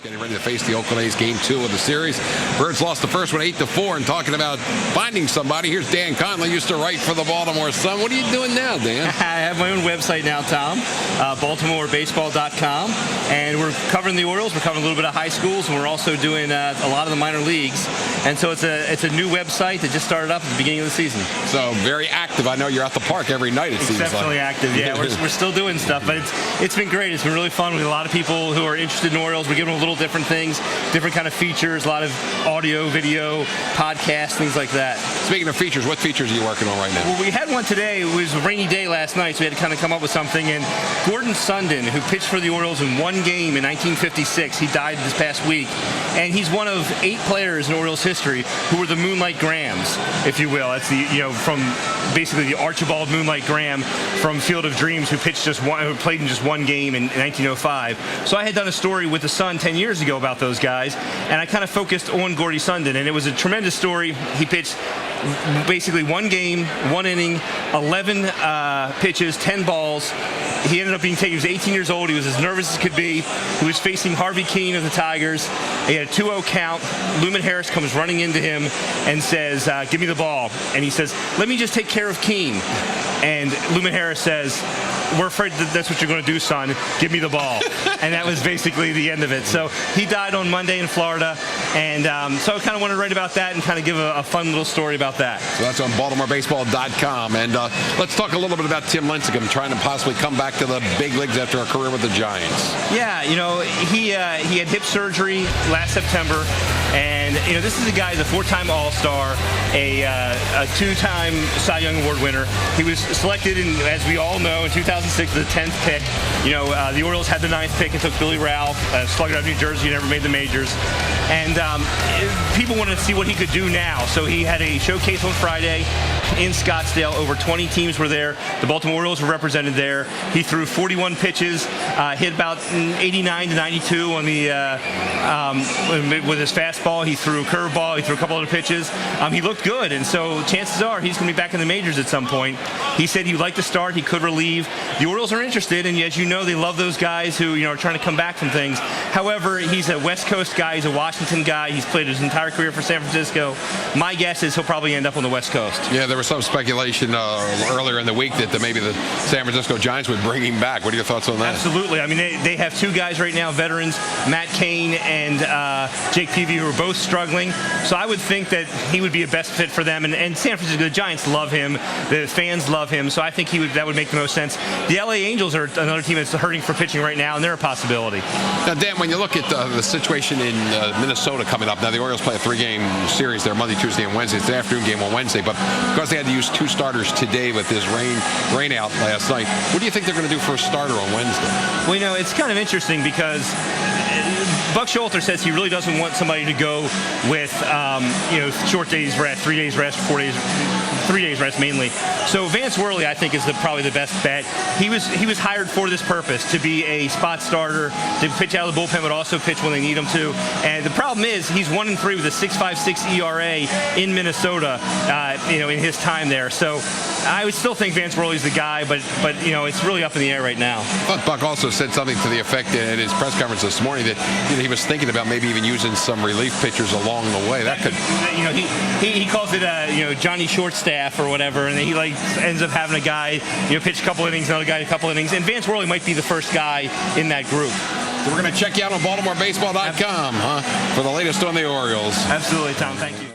getting ready to face the Oakland A's Game 2 of the series. Birds lost the first one 8-4. And talking about finding somebody, here's Dan Connolly, used to write for the Baltimore Sun. What are you doing now, Dan? I have my own website now, Tom, BaltimoreBaseball.com, and we're covering the Orioles. We're covering a little bit of high schools, and we're also doing a lot of the minor leagues. And so it's a new website that just started up at the beginning of the season. So very active. I know you're at the park every night, it seems like. Exceptionally active, yeah. We're still doing stuff, but it's been great. It's been really fun with a lot of people who are interested in Orioles. We're giving them a little different things, different kind of features, a lot of audio, video, podcasts, things like that. Speaking of features, what features are you working on right now? Well, we had one today. It was a rainy day last night, so we had to kind of come up with something. And Gordon Sundin, who pitched for the Orioles in one game in 1956, he died this past week. And he's one of 8 players in Orioles history who were the Moonlight Grahams, if you will. That's from basically the Archibald Moonlight Graham from Field of Dreams, who played in just one game in 1905. So I had done a story with the Sun 10 years ago about those guys, and I kind of focused on Gordy Sundin, and it was a tremendous story. He pitched basically one game, one inning, 11 pitches, 10 balls. He ended up being taken. He was 18 years old. He was as nervous as could be. He was facing Harvey Keene of the Tigers. He had a 2-0 count. Lumen Harris comes running into him and says, "Give me the ball." And he says, "Let me just take care of Keene." And Lumen Harris says, "We're afraid that's what you're going to do, son. Give me the ball." And that was basically the end of it. So he died on Monday in Florida. And so I kind of wanted to write about that and kind of give a fun little story about that. So that's on BaltimoreBaseball.com. And let's talk a little bit about Tim Lincecum trying to possibly come back to the big leagues after a career with the Giants. Yeah, he had hip surgery last September. And, this is a guy, the 4-time All-Star, a 2-time Cy Young Award winner. He was selected, as we all know, in 2006, the 10th pick. The Orioles had the 9th pick and took Billy Ralph, a slugger out of New Jersey, who never made the majors. And people wanted to see what he could do now. So he had a showcase on Friday in Scottsdale. Over 20 teams were there. The Baltimore Orioles were represented there. He threw 41 pitches, hit about 89 to 92 on the with his fastball. He threw a curveball. He threw a couple other pitches. He looked good, and so chances are he's going to be back in the majors at some point. He said he would like to start. He could relieve. The Orioles are interested, and as you know, they love those guys who are trying to come back from things. However, he's a West Coast guy. He's a Washington guy. He's played his entire career for San Francisco. My guess is he'll probably end up on the West Coast. Yeah, there was some speculation earlier in the week that maybe the San Francisco Giants would bring him back. What are your thoughts on that? Absolutely. I mean, they have 2 guys right now, veterans, Matt Cain and Jake Peavy, who are both struggling. So I would think that he would be a best fit for them. And San Francisco, the Giants love him. The fans love him. So I think that would make the most sense. The LA Angels are another team that's hurting for pitching right now, and they're a possibility. Now, Dan, when you look at the situation in Minnesota coming up, now the Orioles play a 3-game series there, Monday, Tuesday, and Wednesday. It's an afternoon game on Wednesday, but because they had to use 2 starters today with this rain out last night, what do you think they're going to do for a starter on Wednesday? Well, it's kind of interesting because Buck Showalter says he really doesn't want somebody to go with, short days rest, 3 days rest, 4 days, 3 days rest mainly. So Vance Worley, I think, is probably the best bet. He was hired for this purpose, to be a spot starter, to pitch out of the bullpen, but also pitch when they need him to. And the problem is he's 1-3 with a 6.56 ERA in Minnesota, in his time there. So I would still think Vance Worley's the guy, but it's really up in the air right now. But Buck also said something to the effect at his press conference this morning that he was thinking about maybe even using some relief pitchers along the way. That could, he calls it Johnny Shortstaff or whatever, and he ends up having a guy pitch a couple innings, another guy a couple innings, and Vance Worley might be the first guy in that group. So we're going to check you out on BaltimoreBaseball.com for the latest on the Orioles. Absolutely, Tom. Thank you.